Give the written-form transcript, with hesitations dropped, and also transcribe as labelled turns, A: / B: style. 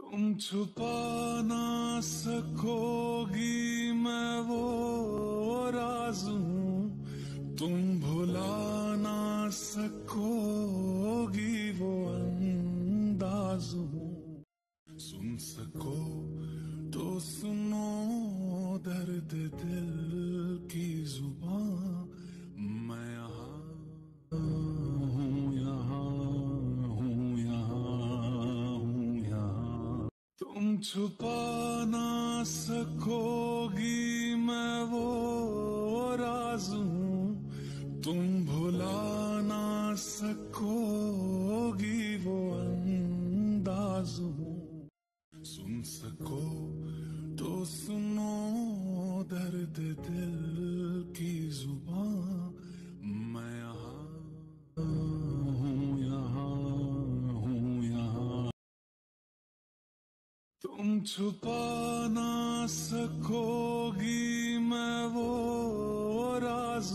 A: तुम छुपा ना सकोगी मैं वो राज हूँ, तुम भुला ना सकोगी वो अंदाज हूँ। सुन सको तो सुनो दर्द दिल की जुबां, मैं यहाँ हूँ, यहाँ हूँ, यहाँ हूँ, यहाँ। तुम छुपा ना सकोगी मैं वो राज हूँ, तुम भुला ना सकोगी वो अंदाज हूँ। सुन सको तो सुनो दर्द दिल की जुबां, मैं यहाँ हूँ, यहाँ हूँ, यहाँ। तुम छुपा ना सकोगी मैं वो राज